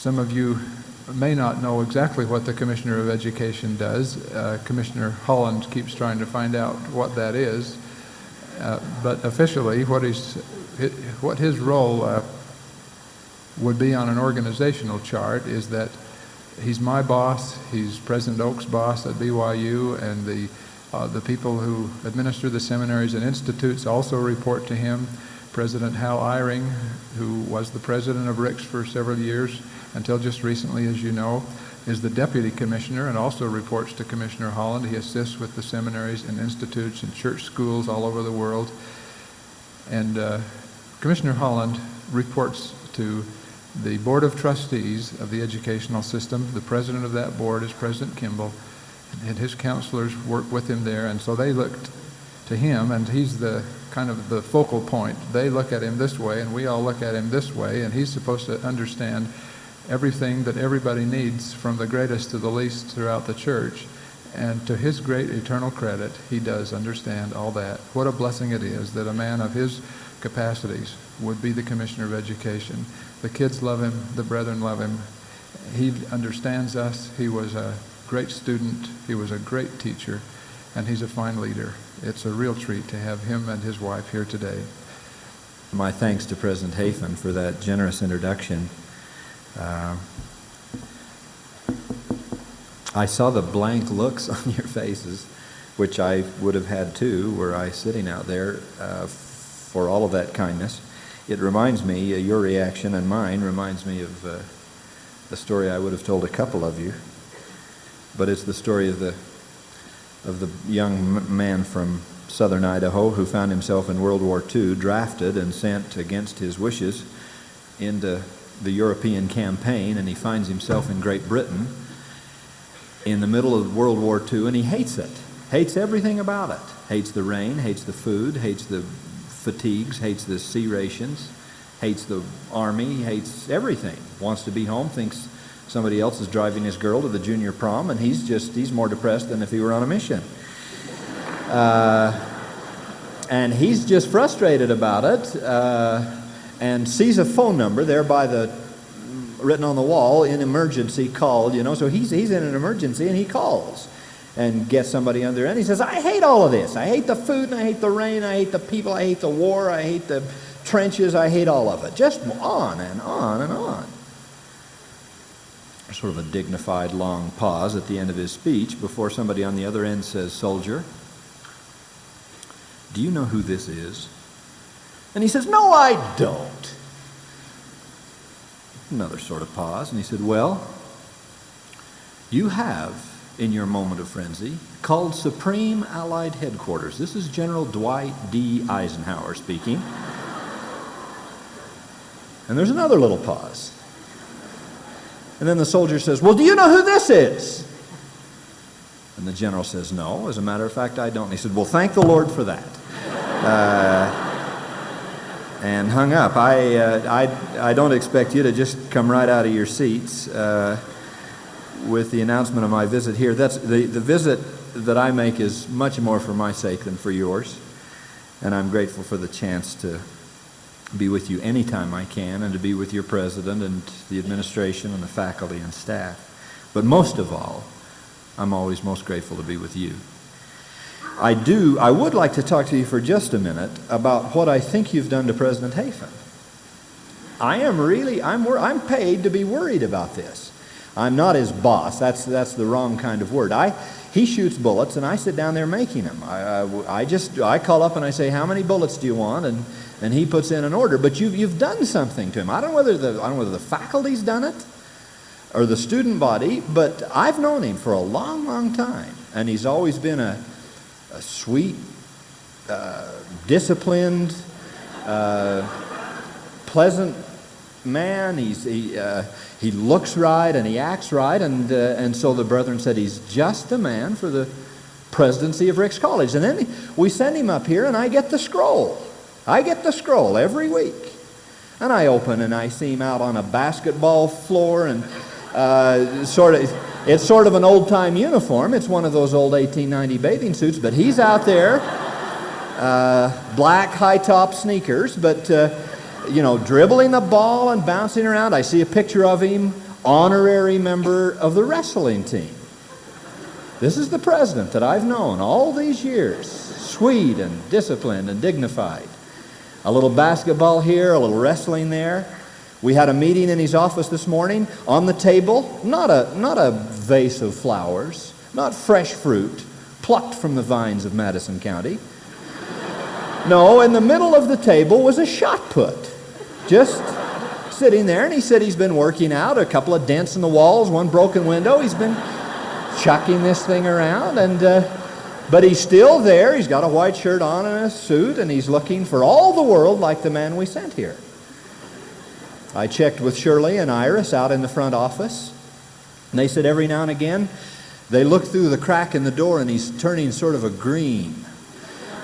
Some of you may not know exactly what the Commissioner of Education does. Commissioner Holland keeps trying to find out what that is. But officially, what his role would be on an organizational chart is that he's my boss, he's President Oak's boss at BYU, and the people who administer the seminaries and institutes also report to him. President Hal Eyring, who was the president of RICS for several years, until just recently, as you know, is the deputy commissioner and also reports to Commissioner Holland. He assists with the seminaries and institutes and church schools all over the world. And Commissioner Holland reports to the Board of Trustees of the educational system. The president of that board is President Kimball, and his counselors work with him there, and so they looked to him, and he's the kind of the focal point. They look at him this way, and we all look at him this way, and he's supposed to understand everything that everybody needs, from the greatest to the least throughout the church. And to his great eternal credit, he does understand all that. What a blessing it is that a man of his capacities would be the Commissioner of Education. The kids love him, the brethren love him. He understands us. He was a great student, he was a great teacher, and he's a fine leader. It's a real treat to have him and his wife here today. My thanks to President Hafen for that generous introduction. I saw the blank looks on your faces, which I would have had too, were I sitting out there, for all of that kindness. It reminds me, your reaction and mine reminds me of the story I would have told a couple of you, but it's the story of the young man from southern Idaho who found himself in World War II, drafted and sent against his wishes into the European campaign, and he finds himself in Great Britain in the middle of World War II, and he hates it, hates everything about it, hates the rain, hates the food, hates the fatigues, hates the sea rations, hates the army, hates everything, wants to be home, thinks somebody else is driving his girl to the junior prom, and he's more depressed than if he were on a mission. And he's just frustrated about it, and sees a phone number there written on the wall, in emergency, called, so he's in an emergency, and he calls and gets somebody on there, and he says, I hate all of this. I hate the food, and I hate the rain, I hate the people, I hate the war, I hate the trenches, I hate all of it. Just on and on and on. Sort of a dignified long pause at the end of his speech before somebody on the other end says, Soldier, do you know who this is? And he says, no, I don't. Another sort of pause, and he said, well, you have, in your moment of frenzy, called Supreme Allied Headquarters. This is General Dwight D. Eisenhower speaking. And there's another little pause. And then the soldier says, well, do you know who this is? And the general says, no, as a matter of fact, I don't. And he said, well, thank the Lord for that. And hung up. I don't expect you to just come right out of your seats with the announcement of my visit here. That's the visit that I make is much more for my sake than for yours. And I'm grateful for the chance to be with you anytime I can, and to be with your president and the administration and the faculty and staff. But most of all, I'm always most grateful to be with you. I would like to talk to you for just a minute about what I think you've done to President Hafen. I'm paid to be worried about this. I'm not his boss. That's the wrong kind of word. He shoots bullets, and I sit down there making them. I call up and I say, how many bullets do you want? And he puts in an order. But you've done something to him. I don't know whether the faculty's done it or the student body, but I've known him for a long, long time, and he's always been a sweet, disciplined, pleasant man. He looks right and he acts right, and so the brethren said he's just the man for the presidency of Ricks College. And then we send him up here, and I get the scroll. I get the scroll every week, and I open and I see him out on a basketball floor, and it's sort of an old-time uniform. It's one of those old 1890 bathing suits, but he's out there, black high-top sneakers, but dribbling the ball and bouncing around. I see a picture of him honorary member of the wrestling team. This is the president that I've known all these years, sweet and disciplined and dignified. A little basketball here, a little wrestling there. We had a meeting in his office this morning. On the table, not a vase of flowers, not fresh fruit plucked from the vines of Madison County. No, in the middle of the table was a shot put, just sitting there. And he said he's been working out, a couple of dents in the walls, one broken window. He's been chucking this thing around, but he's still there. He's got a white shirt on and a suit, and he's looking for all the world like the man we sent here. I checked with Shirley and Iris out in the front office, and they said every now and again they look through the crack in the door and he's turning sort of a green,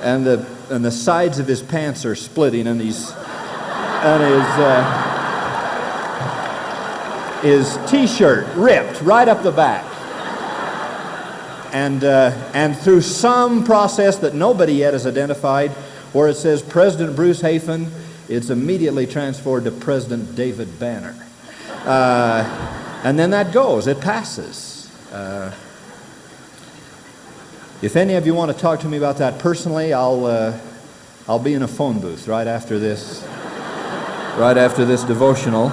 and the sides of his pants are splitting, and his T-shirt ripped right up the back. And through some process that nobody yet has identified, where it says President Bruce Hafen, it's immediately transferred to President David Banner. And then that goes, it passes. If any of you want to talk to me about that personally, I'll be in a phone booth right after this devotional.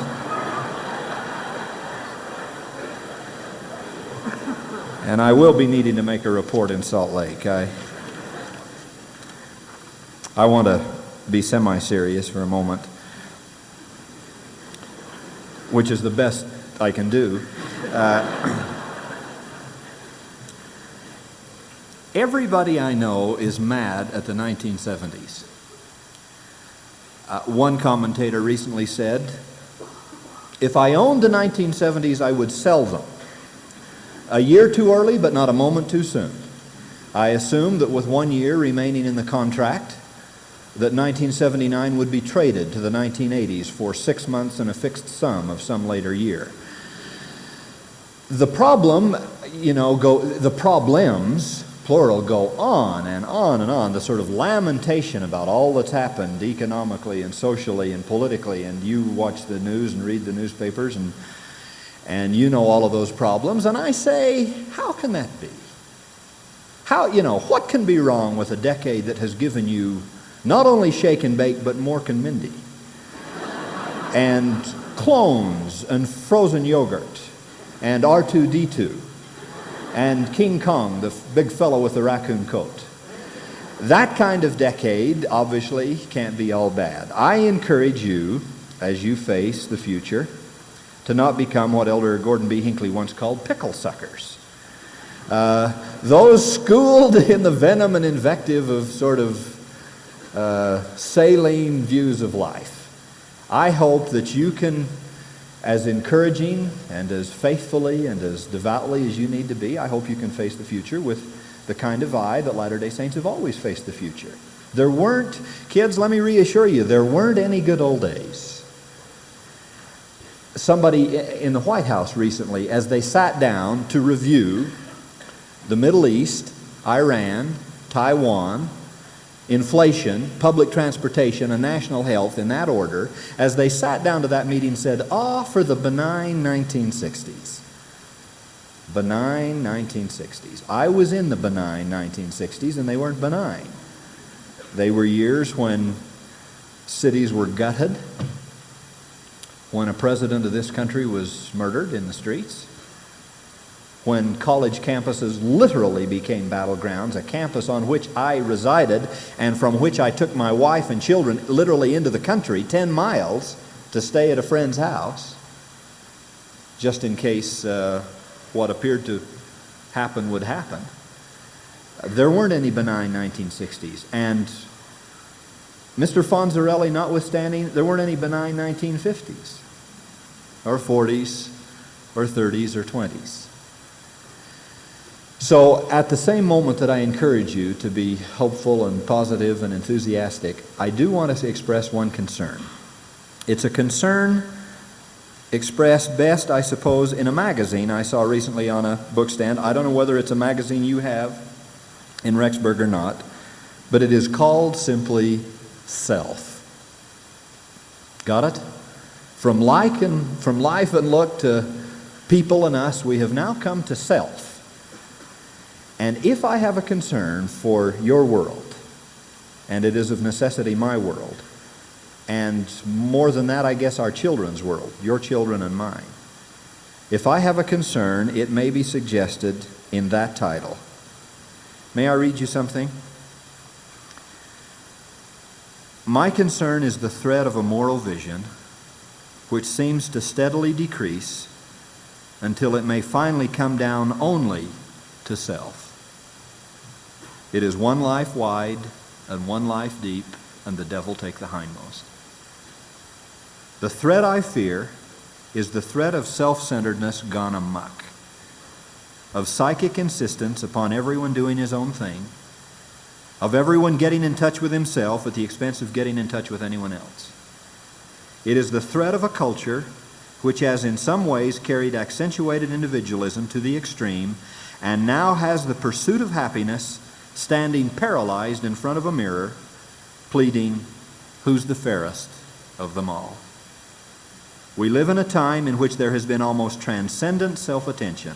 And I will be needing to make a report in Salt Lake. I want to be semi-serious for a moment, which is the best I can do. Everybody I know is mad at the 1970s. One commentator recently said, if I owned the 1970s, I would sell them. A year too early, but not a moment too soon. I assumed that with 1 year remaining in the contract, that 1979 would be traded to the 1980s for 6 months and a fixed sum of some later year. The problem, the problems, plural, go on and on and on. The sort of lamentation about all that's happened economically and socially and politically, and you watch the news and read the newspapers, and you know all of those problems. And I say, how can that be? What can be wrong with a decade that has given you not only shake and bake, but Mork and Mindy, and clones, and frozen yogurt, and R2-D2, and King Kong, the big fellow with the raccoon coat? That kind of decade obviously can't be all bad. I encourage you, as you face the future, to not become what Elder Gordon B. Hinckley once called pickle suckers. Those schooled in the venom and invective of sort of saline views of life. I hope that you can, as encouraging and as faithfully and as devoutly as you need to be, I hope you can face the future with the kind of eye that Latter-day Saints have always faced the future. There weren't, kids, let me reassure you, there weren't any good old days. Somebody in the White House recently, as they sat down to review the Middle East, Iran, Taiwan, inflation, public transportation, and national health in that order, as they sat down to that meeting, said, for the benign 1960s. Benign 1960s. I was in the benign 1960s, and they weren't benign. They were years when cities were gutted, when a president of this country was murdered in the streets, when college campuses literally became battlegrounds, a campus on which I resided and from which I took my wife and children literally into the country, 10 miles, to stay at a friend's house, just in case what appeared to happen would happen. There weren't any benign 1960s. And Mr. Fonzarelli notwithstanding, there weren't any benign 1950s, or 40s, or 30s, or 20s. So at the same moment that I encourage you to be hopeful and positive and enthusiastic, I do want to express one concern. It's a concern expressed best, I suppose, in a magazine I saw recently on a bookstand. I don't know whether it's a magazine you have in Rexburg or not, but it is called simply Self. Got it? From life and look to people and us, we have now come to self. And if I have a concern for your world, and it is of necessity my world, and more than that, I guess our children's world, your children and mine, if I have a concern, it may be suggested in that title. May I read you something? My concern is the thread of a moral vision which seems to steadily decrease until it may finally come down only to self. It is one life wide and one life deep, and the devil take the hindmost. The thread I fear is the thread of self-centeredness gone amok, of psychic insistence upon everyone doing his own thing, of everyone getting in touch with himself at the expense of getting in touch with anyone else. It is the thread of a culture which has in some ways carried accentuated individualism to the extreme and now has the pursuit of happiness standing paralyzed in front of a mirror, pleading, "Who's the fairest of them all?" We live in a time in which there has been almost transcendent self-attention,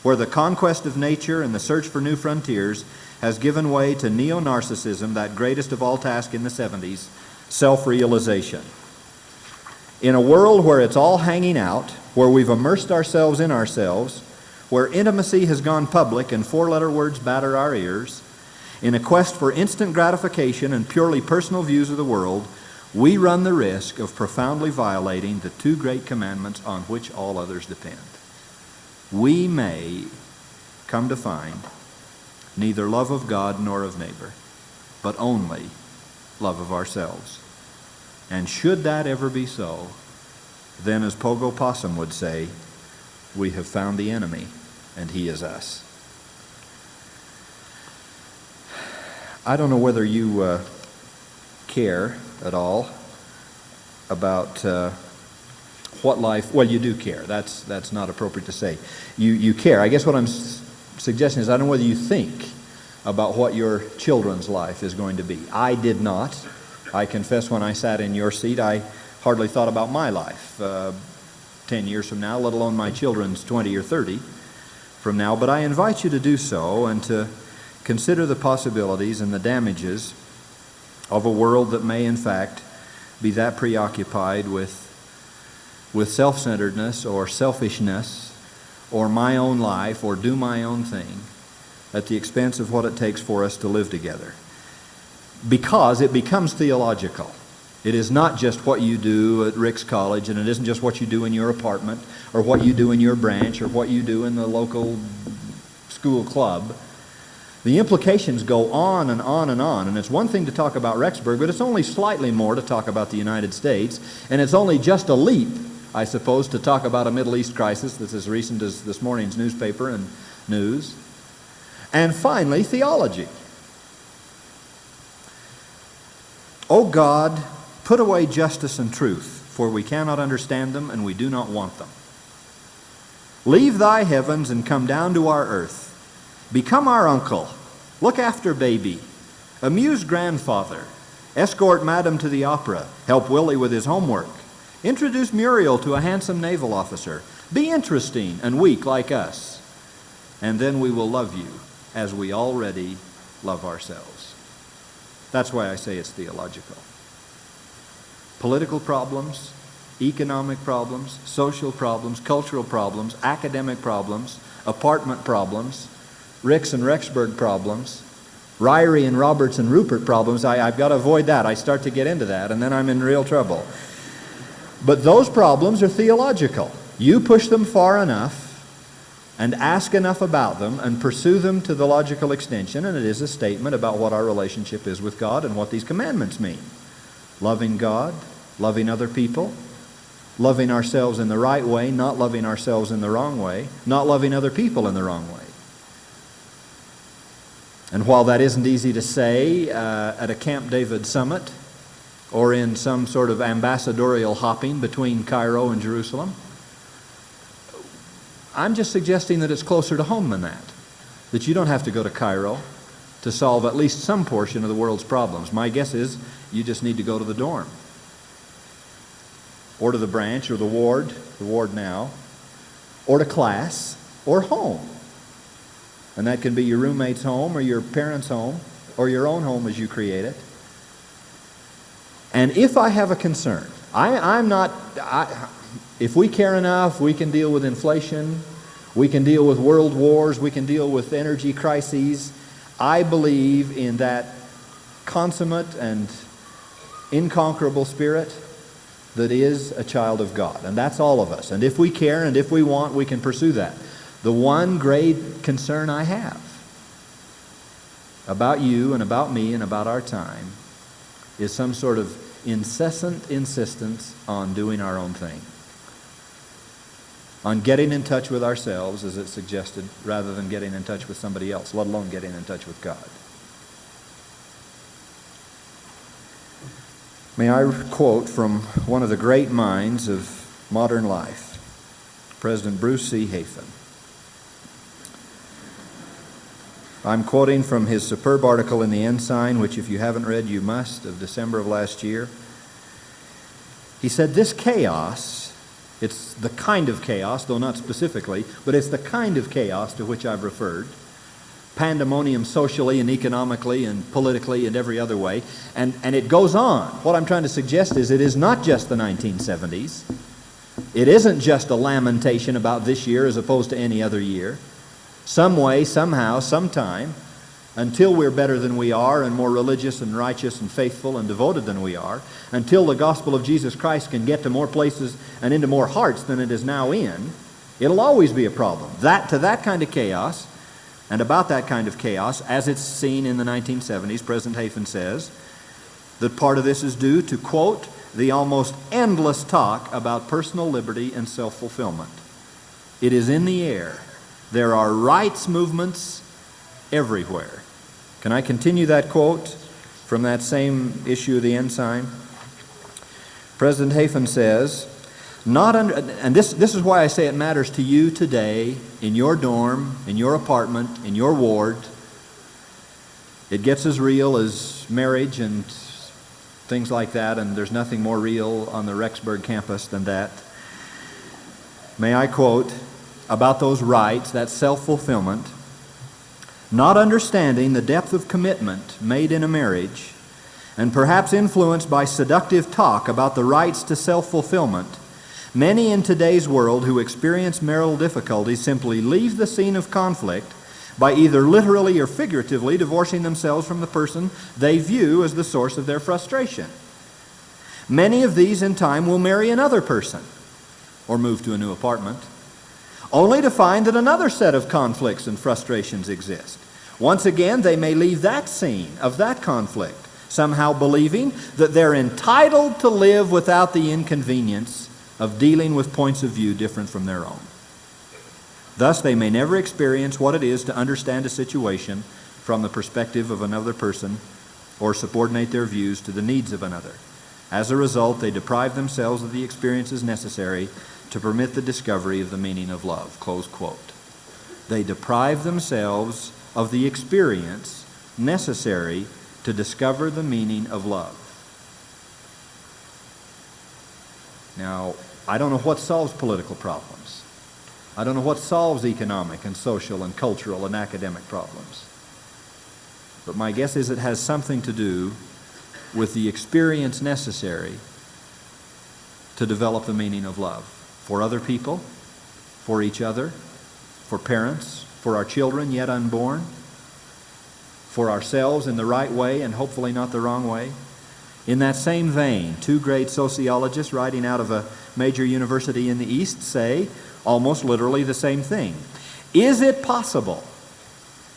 where the conquest of nature and the search for new frontiers has given way to neo-narcissism, that greatest of all tasks in the 70s, self-realization. In a world where it's all hanging out, where we've immersed ourselves in ourselves, where intimacy has gone public and four-letter words batter our ears, in a quest for instant gratification and purely personal views of the world, we run the risk of profoundly violating the two great commandments on which all others depend. We may come to find neither love of God nor of neighbor, but only love of ourselves. And should that ever be so, then as Pogo Possum would say, we have found the enemy, and he is us. I don't know whether you care at all about what life, well, you do care. That's not appropriate to say. You care. I guess what I'm suggesting is I don't know whether you think about what your children's life is going to be. I did not. I confess when I sat in your seat, I hardly thought about my life 10 years from now, let alone my children's 20 or 30 from now. But I invite you to do so and to consider the possibilities and the damages of a world that may, in fact, be that preoccupied with self-centeredness or selfishness or my own life or do my own thing at the expense of what it takes for us to live together. Because it becomes theological. It is not just what you do at Rick's College, and it isn't just what you do in your apartment or what you do in your branch or what you do in the local school club. The implications go on and on and on, and it's one thing to talk about Rexburg, but it's only slightly more to talk about the United States, and it's only just a leap, I suppose, to talk about a Middle East crisis that's as recent as this morning's newspaper and news. And finally, theology. O God, put away justice and truth, for we cannot understand them and we do not want them. Leave thy heavens and come down to our earth. Become our uncle. Look after baby. Amuse grandfather. Escort madam to the opera. Help Willie with his homework. Introduce Muriel to a handsome naval officer. Be interesting and weak like us. And then we will love you as we already love ourselves. That's why I say it's theological. Political problems, economic problems, social problems, cultural problems, academic problems, apartment problems, Ricks and Rexburg problems, Ryrie and Roberts and Rupert problems. I've got to avoid that. I start to get into that, and then I'm in real trouble. But those problems are theological. You push them far enough and ask enough about them and pursue them to the logical extension, and it is a statement about what our relationship is with God and what these commandments mean. Loving God, loving other people, loving ourselves in the right way, not loving ourselves in the wrong way, not loving other people in the wrong way. And while that isn't easy to say at a Camp David summit or in some sort of ambassadorial hopping between Cairo and Jerusalem, I'm just suggesting that it's closer to home than that you don't have to go to Cairo to solve at least some portion of the world's problems. My guess is you just need to go to the dorm or to the branch or the ward now, or to class or home. And that can be your roommate's home or your parents' home or your own home as you create it. And if I have a concern, if we care enough, we can deal with inflation, we can deal with world wars, we can deal with energy crises. I believe in that consummate and inconquerable spirit that is a child of God. And that's all of us. And if we care and if we want, we can pursue that. The one great concern I have about you and about me and about our time is some sort of incessant insistence on doing our own thing, on getting in touch with ourselves, as it suggested, rather than getting in touch with somebody else, let alone getting in touch with God. May I quote from one of the great minds of modern life, President Bruce C. Hafen. I'm quoting from his superb article in the Ensign, which if you haven't read, you must, of December of last year. He said, "This chaos, it's the kind of chaos, though not specifically, but it's the kind of chaos to which I've referred, pandemonium socially and economically and politically and every other way, and it goes on. What I'm trying to suggest is it is not just the 1970s. It isn't just a lamentation about this year as opposed to any other year. Some way, somehow, sometime, until we're better than we are and more religious and righteous and faithful and devoted than we are, until the gospel of Jesus Christ can get to more places and into more hearts than it is now in, it'll always be a problem." To that kind of chaos, and about that kind of chaos, as it's seen in the 1970s, President Hafen says that part of this is due to, quote, "the almost endless talk about personal liberty and self-fulfillment. It is in the air. There are rights movements everywhere." Can I continue that quote from that same issue of the Ensign? President Hafen says, and this is why I say it matters to you today, in your dorm, in your apartment, in your ward. It gets as real as marriage and things like that, and there's nothing more real on the Rexburg campus than that. May I quote about those rights, that self-fulfillment: "Not understanding the depth of commitment made in a marriage, and perhaps influenced by seductive talk about the rights to self-fulfillment, many in today's world who experience marital difficulties simply leave the scene of conflict by either literally or figuratively divorcing themselves from the person they view as the source of their frustration. Many of these in time will marry another person or move to a new apartment, only to find that another set of conflicts and frustrations exist. Once again, they may leave that scene of that conflict, somehow believing that they're entitled to live without the inconvenience of dealing with points of view different from their own. Thus, they may never experience what it is to understand a situation from the perspective of another person or subordinate their views to the needs of another. As a result, they deprive themselves of the experiences necessary to permit the discovery of the meaning of love." Close quote. They deprive themselves of the experience necessary to discover the meaning of love. Now, I don't know what solves political problems. I don't know what solves economic and social and cultural and academic problems. But my guess is it has something to do with the experience necessary to develop the meaning of love. For other people, for each other, for parents, for our children yet unborn, for ourselves in the right way and hopefully not the wrong way. In that same vein, two great sociologists writing out of a major university in the East say almost literally the same thing. Is it possible,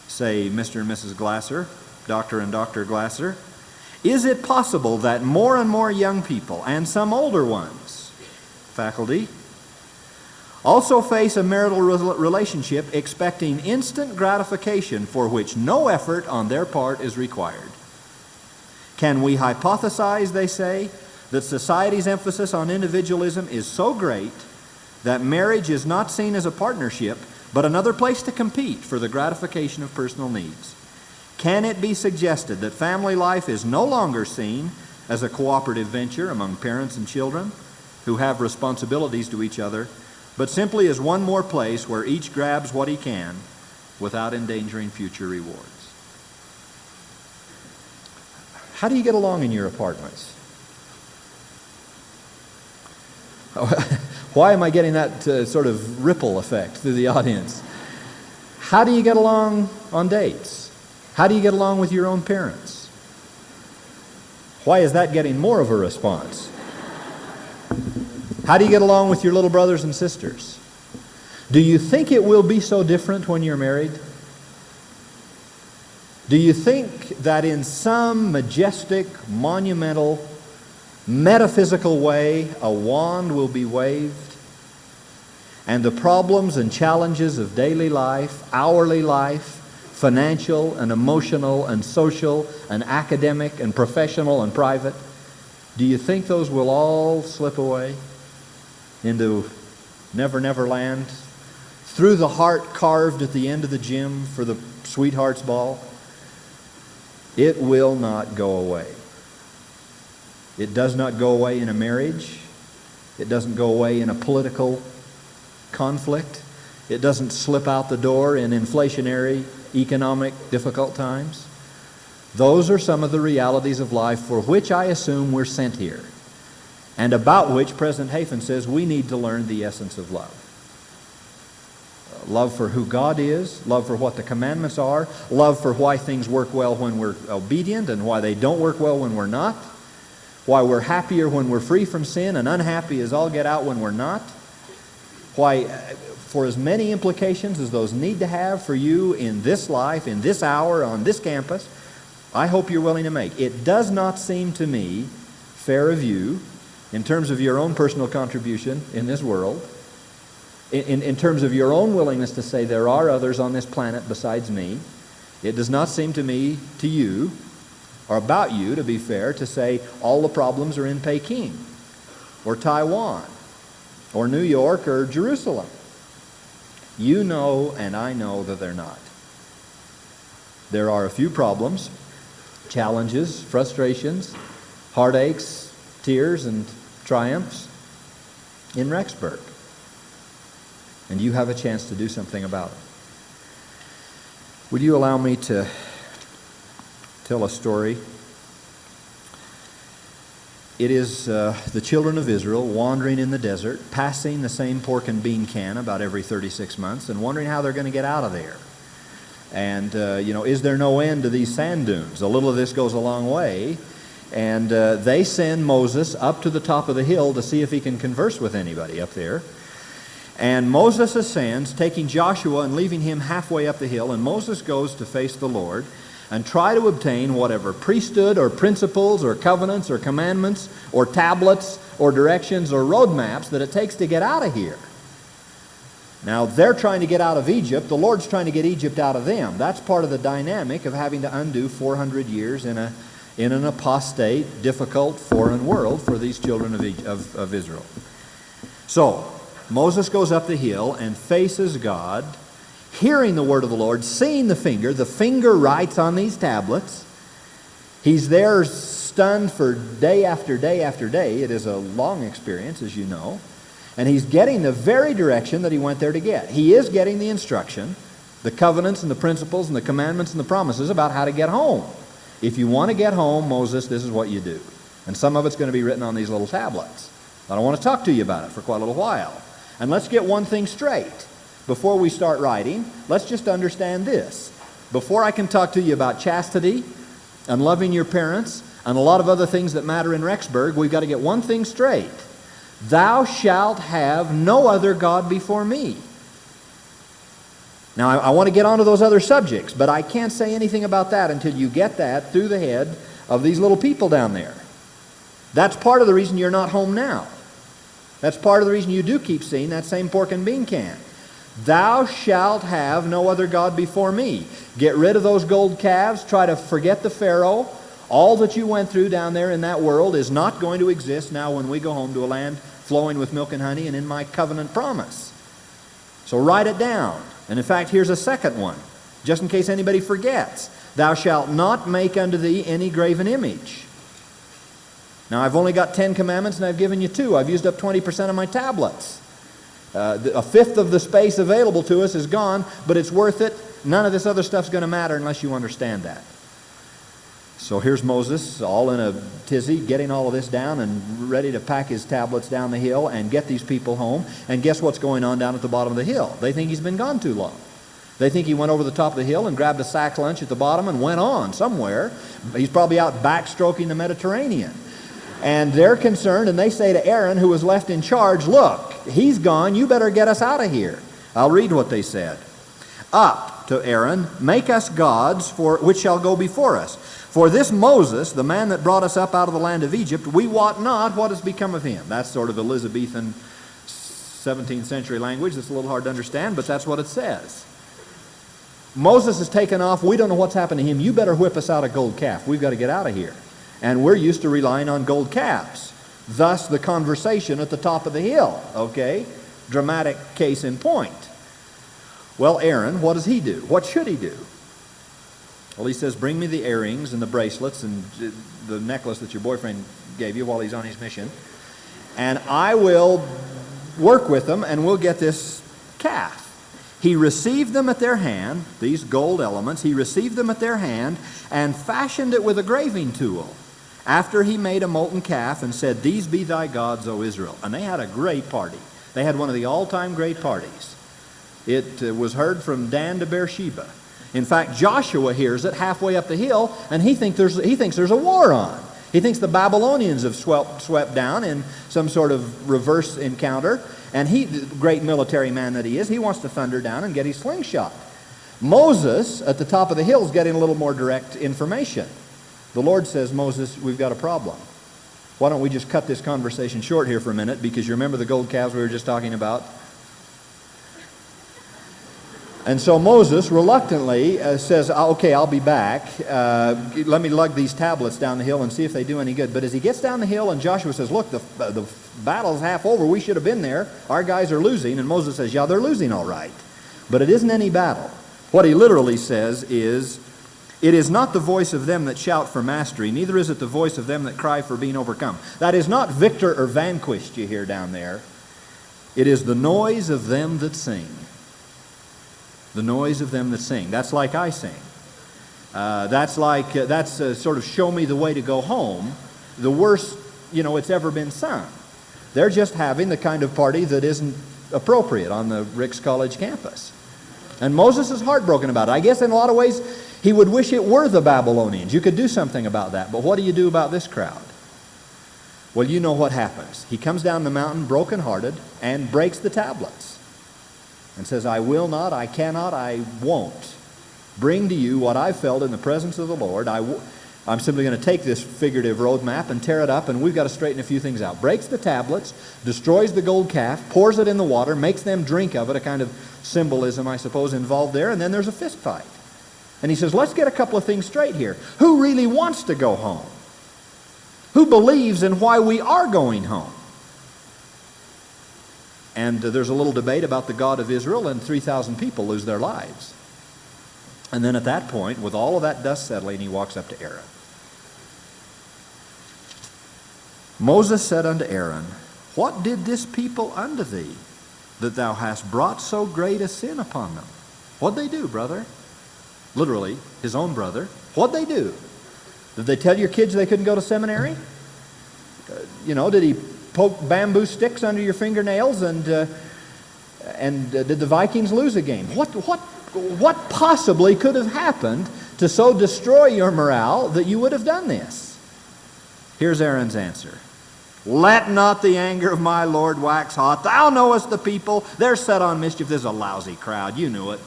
say Mr. and Mrs. Glasser, Dr. and Dr. Glasser, is it possible that more and more young people, and some older ones, faculty, also face a marital relationship expecting instant gratification for which no effort on their part is required? Can we hypothesize, they say, that society's emphasis on individualism is so great that marriage is not seen as a partnership, but another place to compete for the gratification of personal needs? Can it be suggested that family life is no longer seen as a cooperative venture among parents and children who have responsibilities to each other, but simply as one more place where each grabs what he can without endangering future rewards. How do you get along in your apartments? Why am I getting that sort of ripple effect through the audience? How do you get along on dates? How do you get along with your own parents? Why is that getting more of a response? How do you get along with your little brothers and sisters? Do you think it will be so different when you're married? Do you think that in some majestic, monumental, metaphysical way, a wand will be waved, and the problems and challenges of daily life, hourly life, financial and emotional and social and academic and professional and private, do you think those will all slip away into Never Never Land, through the heart carved at the end of the gym for the sweetheart's ball? It will not go away. It does not go away in a marriage. It doesn't go away in a political conflict. It doesn't slip out the door in inflationary, economic, difficult times. Those are some of the realities of life for which I assume we're sent here, and about which President Hafen says we need to learn the essence of love. Love for who God is, love for what the commandments are, love for why things work well when we're obedient and why they don't work well when we're not, why we're happier when we're free from sin and unhappy as all get out when we're not, why, for as many implications as those need to have for you in this life, in this hour, on this campus, I hope you're willing to make. It does not seem to me fair of you, in terms of your own personal contribution in this world, in terms of your own willingness to say there are others on this planet besides me, it does not seem to me, to you, or about you, to be fair, to say all the problems are in Peking, or Taiwan, or New York, or Jerusalem. You know and I know that they're not. There are a few problems, challenges, frustrations, heartaches, tears, and triumphs in Rexburg. And you have a chance to do something about it. Would you allow me to tell a story? It is the children of Israel wandering in the desert, passing the same pork and bean can about every 36 months, and wondering how they're going to get out of there. And, is there no end to these sand dunes? A little of this goes a long way. And they send Moses up to the top of the hill to see if he can converse with anybody up there. And Moses ascends, taking Joshua and leaving him halfway up the hill, and Moses goes to face the Lord and try to obtain whatever priesthood or principles or covenants or commandments or tablets or directions or roadmaps that it takes to get out of here. Now, they're trying to get out of Egypt. The Lord's trying to get Egypt out of them. That's part of the dynamic of having to undo 400 years in an apostate, difficult, foreign world for these children of Israel. So, Moses goes up the hill and faces God, hearing the word of the Lord, seeing the finger writes on these tablets. He's there stunned for day after day after day. It is a long experience, as you know. And he's getting the very direction that he went there to get. He is getting the instruction, the covenants and the principles and the commandments and the promises about how to get home. If you want to get home, Moses, this is what you do. And some of it's going to be written on these little tablets. I don't want to talk to you about it for quite a little while. And let's get one thing straight. Before we start writing, let's just understand this. Before I can talk to you about chastity and loving your parents and a lot of other things that matter in Rexburg, we've got to get one thing straight. Thou shalt have no other God before me. Now, I want to get onto those other subjects, but I can't say anything about that until you get that through the head of these little people down there. That's part of the reason you're not home now. That's part of the reason you do keep seeing that same pork and bean can. Thou shalt have no other God before me. Get rid of those gold calves. Try to forget the Pharaoh. All that you went through down there in that world is not going to exist now when we go home to a land flowing with milk and honey and in my covenant promise. So write it down. And in fact, here's a second one, just in case anybody forgets. Thou shalt not make unto thee any graven image. Now, I've only got 10 commandments and I've given you 2. I've used up 20% of my tablets. A fifth of the space available to us is gone, but it's worth it. None of this other stuff's going to matter unless you understand that. So here's Moses, all in a tizzy, getting all of this down and ready to pack his tablets down the hill and get these people home. And guess what's going on down at the bottom of the hill? They think he's been gone too long. They think he went over the top of the hill and grabbed a sack lunch at the bottom and went on somewhere. He's probably out backstroking the Mediterranean. And they're concerned, and they say to Aaron, who was left in charge, look, he's gone, you better get us out of here. I'll read what they said. Up to Aaron, make us gods which shall go before us. For this Moses, the man that brought us up out of the land of Egypt, we wot not what has become of him. That's sort of Elizabethan 17th century language. That's a little hard to understand, but that's what it says. Moses has taken off. We don't know what's happened to him. You better whip us out a gold calf. We've got to get out of here. And we're used to relying on gold calves. Thus the conversation at the top of the hill, okay? Dramatic case in point. Well, Aaron, what does he do? What should he do? Well, he says, bring me the earrings and the bracelets and the necklace that your boyfriend gave you while he's on his mission, and I will work with them and we'll get this calf. He received them at their hand, these gold elements, he received them at their hand and fashioned it with a graving tool. After he made a molten calf and said, these be thy gods, O Israel. And they had a great party. They had one of the all-time great parties. It was heard from Dan to Beersheba. In fact, Joshua hears it halfway up the hill, and he thinks there's a war on. He thinks the Babylonians have swept down in some sort of reverse encounter, and he, the great military man that he is, he wants to thunder down and get his slingshot. Moses, at the top of the hill, is getting a little more direct information. The Lord says, Moses, we've got a problem. Why don't we just cut this conversation short here for a minute, because you remember the gold calves we were just talking about? And so Moses reluctantly says, okay, I'll be back. Let me lug these tablets down the hill and see if they do any good. But as he gets down the hill and Joshua says, look, the battle's half over. We should have been there. Our guys are losing. And Moses says, yeah, they're losing all right. But it isn't any battle. What he literally says is, it is not the voice of them that shout for mastery, neither is it the voice of them that cry for being overcome. That is not victor or vanquished you hear down there. It is the noise of them that sing. The noise of them that sing. That's like I sing. That's sort of show me the way to go home. The worst, it's ever been sung. They're just having the kind of party that isn't appropriate on the Ricks College campus. And Moses is heartbroken about it. I guess in a lot of ways he would wish it were the Babylonians. You could do something about that. But what do you do about this crowd? Well, you know what happens. He comes down the mountain brokenhearted and breaks the tablets and says, I will not, I cannot, I won't bring to you what I felt in the presence of the Lord. I'm simply going to take this figurative roadmap and tear it up, and we've got to straighten a few things out. Breaks the tablets, destroys the gold calf, pours it in the water, makes them drink of it, a kind of symbolism, I suppose, involved there, and then there's a fist fight. And he says, let's get a couple of things straight here. Who really wants to go home? Who believes in why we are going home? And there's a little debate about the God of Israel, and 3,000 people lose their lives. And then at that point, with all of that dust settling, he walks up to Aaron. Moses said unto Aaron, what did this people unto thee, that thou hast brought so great a sin upon them? What'd they do, brother? Literally, his own brother. What'd they do? Did they tell your kids they couldn't go to seminary? Did he poke bamboo sticks under your fingernails and did the Vikings lose a game? What possibly could have happened to so destroy your morale that you would have done this? Here's Aaron's answer. Let not the anger of my Lord wax hot. Thou knowest the people. They're set on mischief. This is a lousy crowd. You knew it.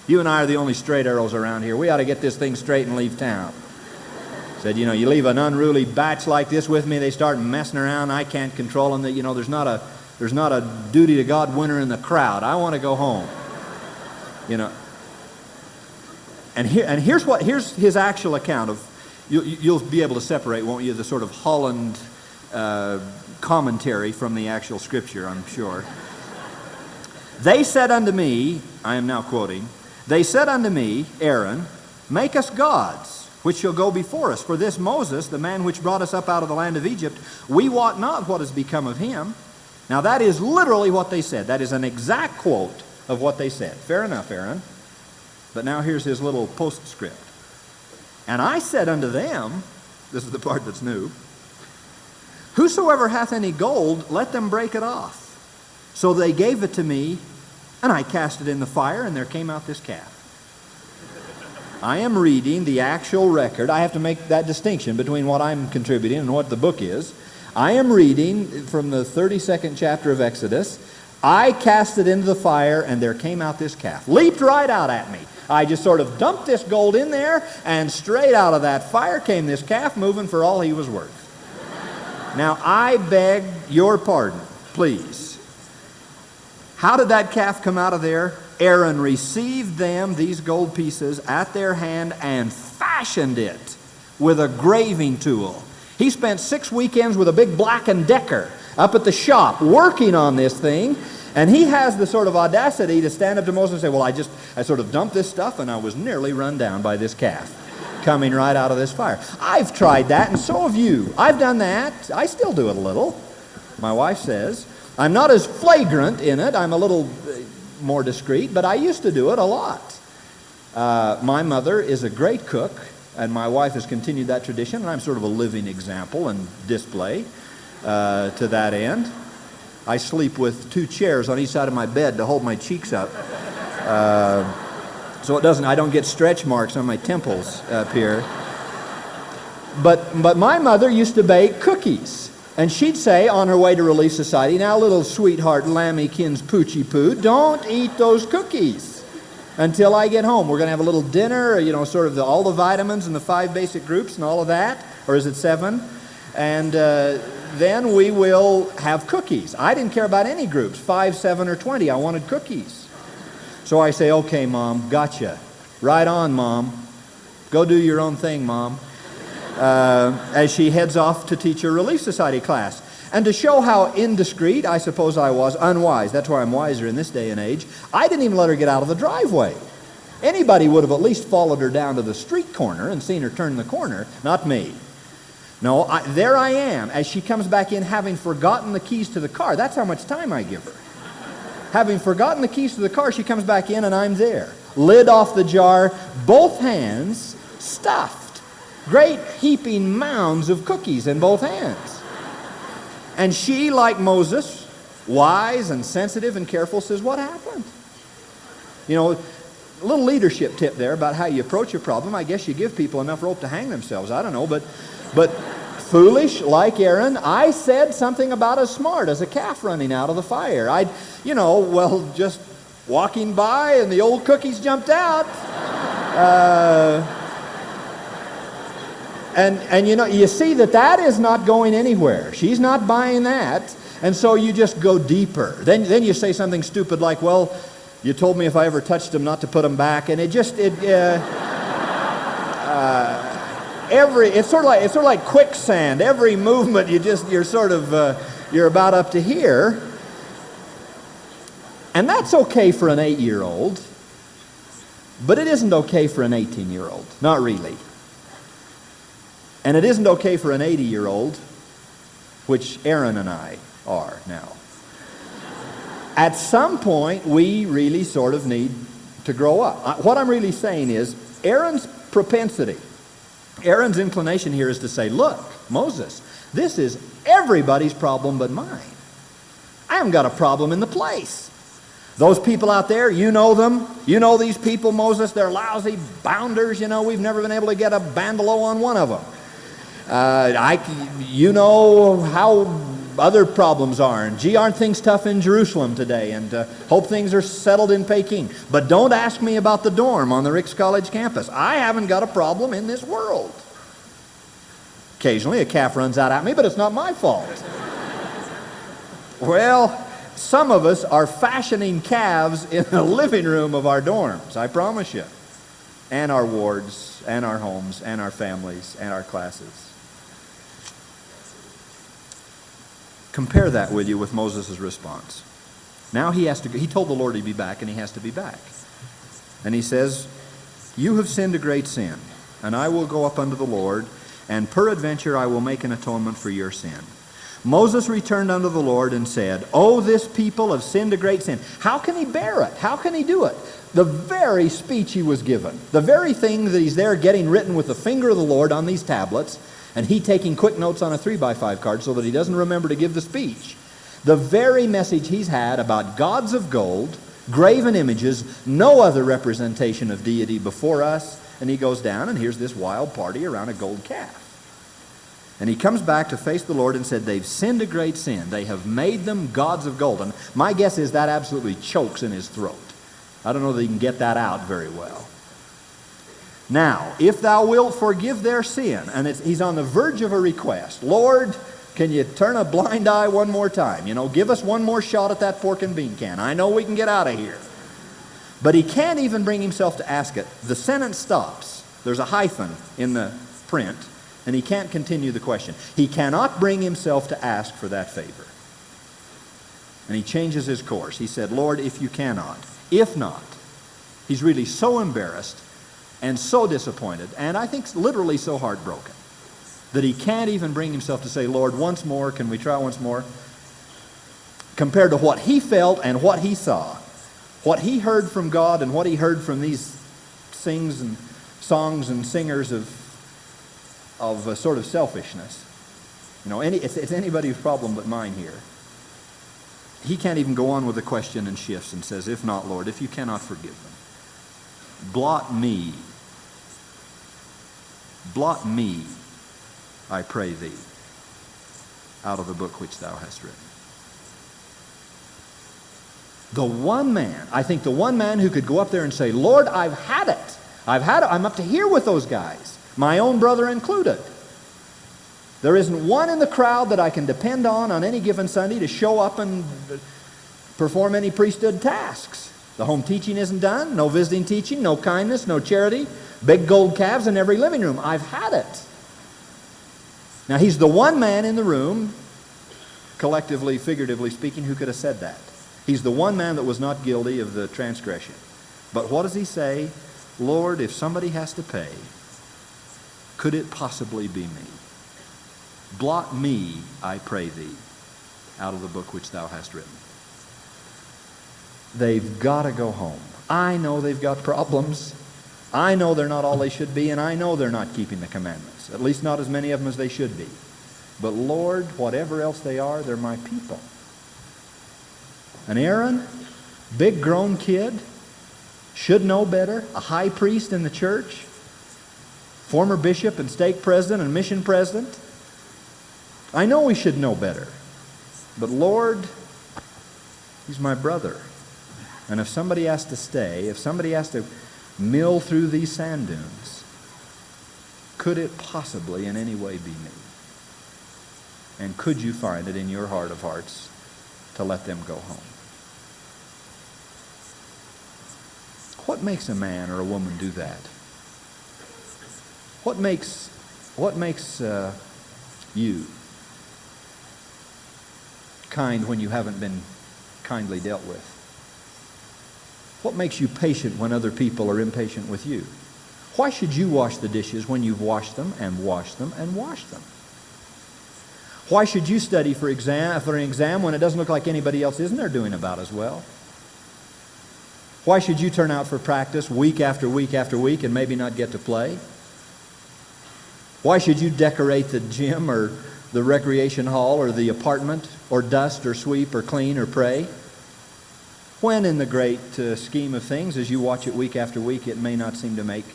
You and I are the only straight arrows around here. We ought to get this thing straight and leave town. Said, you leave an unruly batch like this with me, they start messing around. I can't control them. There's not a duty to God winner in the crowd. I want to go home. And here's his actual account of. You'll be able to separate, won't you, the sort of Holland commentary from the actual scripture, I'm sure. They said unto me, I am now quoting, they said unto me, Aaron, make us gods, which shall go before us. For this Moses, the man which brought us up out of the land of Egypt, we wot not what has become of him. Now that is literally what they said. That is an exact quote of what they said. Fair enough, Aaron. But now here's his little postscript. And I said unto them, this is the part that's new, whosoever hath any gold, let them break it off. So they gave it to me, and I cast it in the fire, and there came out this calf. I am reading the actual record. I have to make that distinction between what I'm contributing and what the book is. I am reading from the 32nd chapter of Exodus. I cast it into the fire, and there came out this calf. Leaped right out at me. I just sort of dumped this gold in there, and straight out of that fire came this calf, moving for all he was worth. Now, I beg your pardon, please. How did that calf come out of there? Aaron received them, these gold pieces, at their hand and fashioned it with a graving tool. He spent 6 weekends with a big Black & Decker up at the shop working on this thing, and he has the sort of audacity to stand up to Moses and say, well, I sort of dumped this stuff and I was nearly run down by this calf coming right out of this fire. I've tried that, and so have you. I've done that. I still do it a little. My wife says. I'm not as flagrant in it. I'm a little more discreet, but I used to do it a lot. My mother is a great cook, and my wife has continued that tradition, and I'm sort of a living example and display to that end. I sleep with 2 chairs on each side of my bed to hold my cheeks up. So I don't get stretch marks on my temples up here. But my mother used to bake cookies. And she'd say on her way to Relief Society, now little sweetheart Lammykins Poochie Poo, don't eat those cookies until I get home. We're going to have a little dinner, sort of all the vitamins and the 5 basic groups and all of that. Or is it 7? And then we will have cookies. I didn't care about any groups, 5, 7, or 20. I wanted cookies. So I say, okay, Mom, gotcha. Right on, Mom. Go do your own thing, Mom. As she heads off to teach her Relief Society class. And to show how indiscreet I suppose I was, unwise, that's why I'm wiser in this day and age, I didn't even let her get out of the driveway. Anybody would have at least followed her down to the street corner and seen her turn the corner, not me. No, there I am, as she comes back in having forgotten the keys to the car. That's how much time I give her. Having forgotten the keys to the car, she comes back in and I'm there. Lid off the jar, both hands stuffed. Great heaping mounds of cookies in both hands. And she, like Moses, wise and sensitive and careful, says, what happened? A little leadership tip there about how you approach a problem. I guess you give people enough rope to hang themselves. I don't know, but foolish, like Aaron, I said something about as smart as a calf running out of the fire. Just walking by and the old cookies jumped out. And you see that is not going anywhere. She's not buying that. And so you just go deeper. Then you say something stupid like, well, you told me if I ever touched them not to put them back. And it's sort of like quicksand. Every movement you're about up to here. And that's okay for an 8-year-old, but it isn't okay for an 18-year-old. Not really. And it isn't okay for an 80-year-old, which Aaron and I are now. At some point, we really sort of need to grow up. What I'm really saying is, Aaron's propensity, Aaron's inclination here is to say, look, Moses, this is everybody's problem but mine. I haven't got a problem in the place. Those people out there, you know them. You know these people, Moses. They're lousy bounders. We've never been able to get a bandolo on one of them. You know how other problems are. And gee, aren't things tough in Jerusalem today? And hope things are settled in Peking. But don't ask me about the dorm on the Ricks College campus. I haven't got a problem in this world. Occasionally a calf runs out at me, but it's not my fault. Well, some of us are fashioning calves in the living room of our dorms, I promise you. And our wards, and our homes, and our families, and our classes. Compare that with you with Moses' response. Now he told the Lord he'd be back, and he has to be back. And he says, you have sinned a great sin, and I will go up unto the Lord, and peradventure I will make an atonement for your sin. Moses returned unto the Lord and said, "Oh, this people have sinned a great sin." How can he bear it? How can he do it? The very speech he was given, the very thing that he's there getting written with the finger of the Lord on these tablets, and he taking quick notes on a 3x5 card so that he doesn't remember to give the speech. The very message he's had about gods of gold, graven images, no other representation of deity before us, and he goes down and here's this wild party around a gold calf. And he comes back to face the Lord and said, they've sinned a great sin. They have made them gods of gold. And my guess is that absolutely chokes in his throat. I don't know that he can get that out very well. Now, if thou wilt forgive their sin, and he's on the verge of a request. Lord, can you turn a blind eye one more time? You know, give us one more shot at that pork and bean can. I know we can get out of here. But he can't even bring himself to ask it. The sentence stops. There's a hyphen in the print. And he can't continue the question. He cannot bring himself to ask for that favor. And he changes his course. He said, Lord, if you cannot, if not. He's really so embarrassed and so disappointed, and I think literally so heartbroken, that he can't even bring himself to say, Lord, once more, can we try once more? Compared to what he felt and what he saw, what he heard from God and what he heard from these songs and singers of a sort of selfishness. You know, it's anybody's problem but mine here. He can't even go on with the question and shifts and says, if not, Lord, if you cannot forgive them, blot me, I pray thee, out of the book which thou hast written. The one man, I think the one man who could go up there and say, Lord, I've had it. I'm up to here with those guys. My own brother included. There isn't one in the crowd that I can depend on any given Sunday to show up and perform any priesthood tasks. The home teaching isn't done, no visiting teaching, no kindness, no charity, big gold calves in every living room. I've had it. Now he's the one man in the room, collectively, figuratively speaking, who could have said that. He's the one man that was not guilty of the transgression. But what does he say? Lord, if somebody has to pay, could it possibly be me? Blot me, I pray thee, out of the book which thou hast written. They've got to go home. I know they've got problems. I know they're not all they should be, and I know they're not keeping the commandments, at least not as many of them as they should be. But Lord, whatever else they are, they're my people. And Aaron, big grown kid, should know better, a high priest in the church, former bishop and stake president and mission president. I know he should know better. But Lord, he's my brother. And if somebody has to stay, if somebody has to mill through these sand dunes, could it possibly in any way be me? And could you find it in your heart of hearts to let them go home? What makes a man or a woman do that? What makes you kind when you haven't been kindly dealt with? What makes you patient when other people are impatient with you? Why should you wash the dishes when you've washed them and washed them and washed them? Why should you study for an exam when it doesn't look like anybody else isn't there doing about as well? Why should you turn out for practice week after week after week and maybe not get to play? Why should you decorate the gym or the recreation hall or the apartment or dust or sweep or clean or pray? When in the great scheme of things, as you watch it week after week, it may not seem to make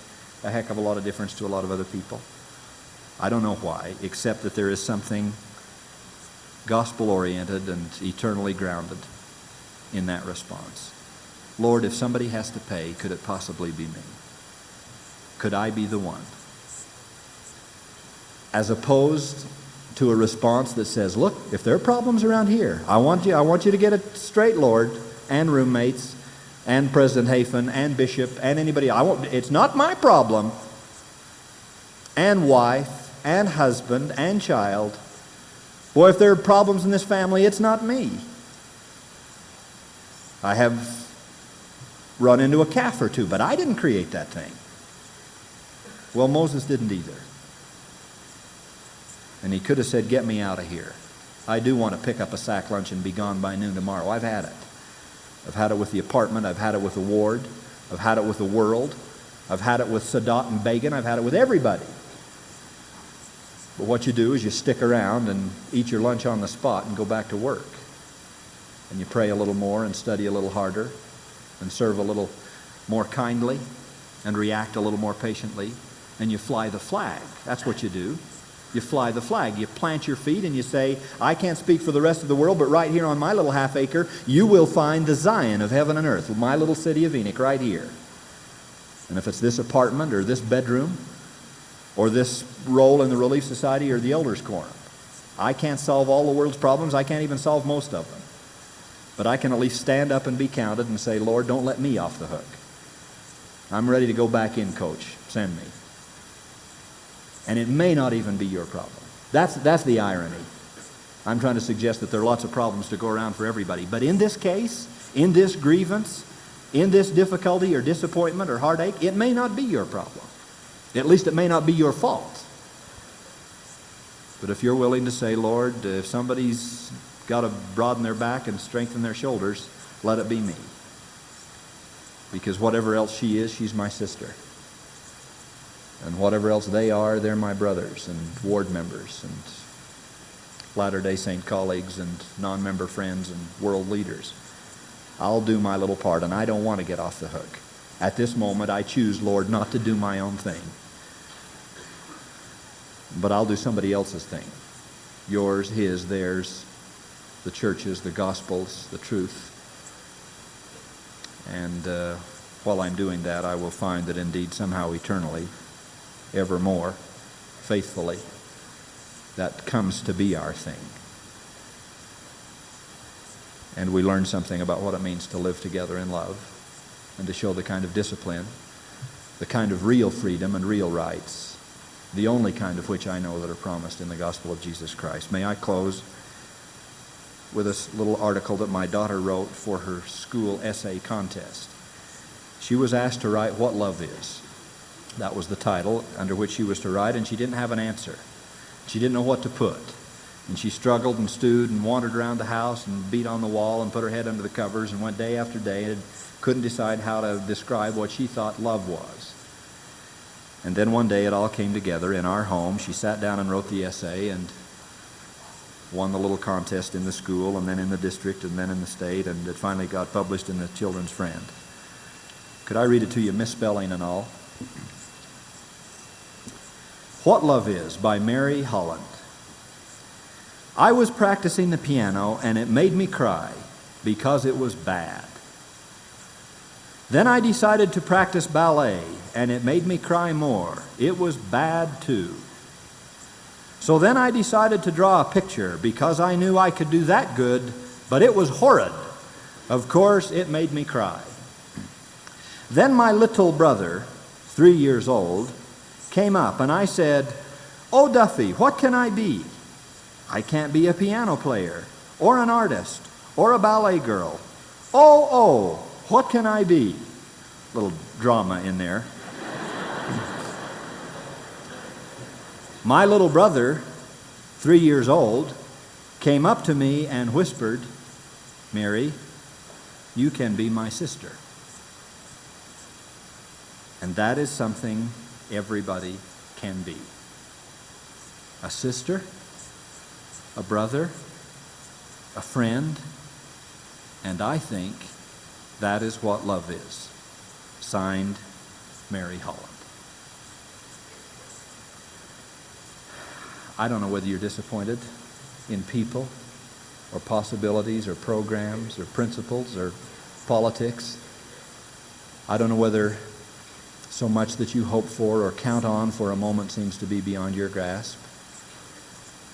a heck of a lot of difference to a lot of other people. I don't know why, except that there is something gospel-oriented and eternally grounded in that response. Lord, if somebody has to pay, could it possibly be me? Could I be the one? As opposed to a response that says, look, if there are problems around here, I want you to get it straight, Lord, and roommates, and President Hafen, and Bishop, and anybody. It's not my problem. And wife, and husband, and child. Boy, if there are problems in this family, it's not me. I have run into a calf or two, but I didn't create that thing. Well, Moses didn't either. And he could have said, get me out of here. I do want to pick up a sack lunch and be gone by noon tomorrow. I've had it. I've had it with the apartment. I've had it with the ward. I've had it with the world. I've had it with Sadat and Begin. I've had it with everybody. But what you do is you stick around and eat your lunch on the spot and go back to work. And you pray a little more and study a little harder and serve a little more kindly and react a little more patiently. And you fly the flag. That's what you do. You fly the flag. You plant your feet and you say, I can't speak for the rest of the world, but right here on my little half acre, you will find the Zion of heaven and earth, my little city of Enoch right here. And if it's this apartment or this bedroom or this role in the Relief Society or the Elders' Quorum, I can't solve all the world's problems. I can't even solve most of them. But I can at least stand up and be counted and say, Lord, don't let me off the hook. I'm ready to go back in, Coach. Send me. And it may not even be your problem. That's the irony. I'm trying to suggest that there are lots of problems to go around for everybody. But in this case, in this grievance, in this difficulty or disappointment or heartache, it may not be your problem. At least it may not be your fault. But if you're willing to say, Lord, if somebody's got to broaden their back and strengthen their shoulders, let it be me. Because whatever else she is, she's my sister. And whatever else they are, they're my brothers and ward members and Latter-day Saint colleagues and non-member friends and world leaders. I'll do my little part, and I don't want to get off the hook. At this moment, I choose, Lord, not to do my own thing. But I'll do somebody else's thing. Yours, his, theirs, the church's, the gospel's, the truth. And while I'm doing that, I will find that indeed somehow eternally, evermore, faithfully, that comes to be our thing. And we learn something about what it means to live together in love and to show the kind of discipline, the kind of real freedom and real rights, the only kind of which I know that are promised in the gospel of Jesus Christ. May I close with a little article that my daughter wrote for her school essay contest. She was asked to write what love is. That was the title under which she was to write, and she didn't have an answer. She didn't know what to put. And she struggled and stewed and wandered around the house and beat on the wall and put her head under the covers and went day after day and couldn't decide how to describe what she thought love was. And then one day it all came together in our home. She sat down and wrote the essay and won the little contest in the school and then in the district and then in the state, and it finally got published in the Children's Friend. Could I read it to you, misspelling and all? What Love Is by Mary Holland. I was practicing the piano and it made me cry because it was bad. Then I decided to practice ballet and it made me cry more. It was bad too. So then I decided to draw a picture because I knew I could do that good, but it was horrid. Of course, it made me cry. Then my little brother, 3 years old, came up and I said, "Oh, Duffy, what can I be? I can't be a piano player or an artist or a ballet girl. Oh, what can I be?" Little drama in there. My little brother, 3 years old, came up to me and whispered, "Mary, you can be my sister." And that is something everybody can be. A sister, a brother, a friend, and I think that is what love is. Signed, Mary Holland. I don't know whether you're disappointed in people or possibilities or programs or principles or politics. I don't know whether so much that you hope for or count on for a moment seems to be beyond your grasp.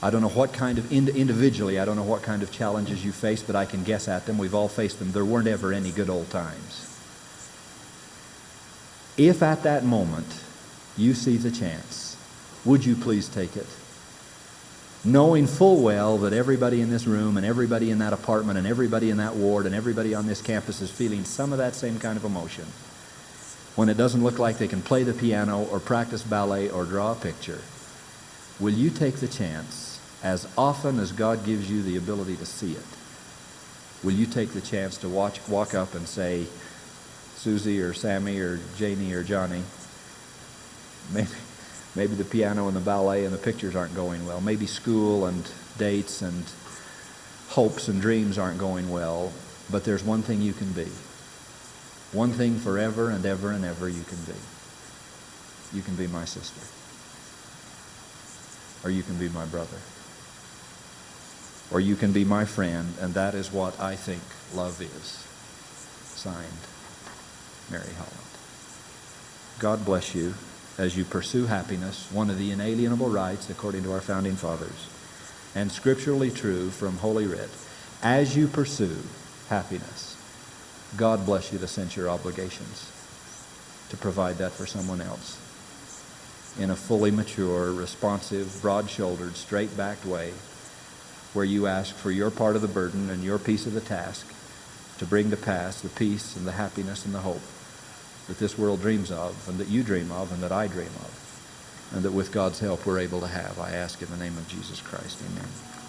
I don't know what kind of, individually, I don't know what kind of challenges you face, but I can guess at them. We've all faced them. There weren't ever any good old times. If at that moment you see the chance, would you please take it? Knowing full well that everybody in this room and everybody in that apartment and everybody in that ward and everybody on this campus is feeling some of that same kind of emotion when it doesn't look like they can play the piano or practice ballet or draw a picture. Will you take the chance as often as God gives you the ability to see it, will you take the chance to walk up and say, Susie or Sammy or Janie or Johnny, maybe the piano and the ballet and the pictures aren't going well. Maybe school and dates and hopes and dreams aren't going well. But there's one thing you can be. One thing forever and ever and ever you can be. You can be my sister. Or you can be my brother. Or you can be my friend, and that is what I think love is. Signed, Mary Holland. God bless you as you pursue happiness, one of the inalienable rights according to our founding fathers, and scripturally true from Holy Writ. As you pursue happiness, God bless you to sense your obligations to provide that for someone else in a fully mature, responsive, broad-shouldered, straight-backed way, where you ask for your part of the burden and your piece of the task to bring to pass the peace and the happiness and the hope that this world dreams of, and that you dream of, and that I dream of, and that with God's help we're able to have. I ask in the name of Jesus Christ. Amen.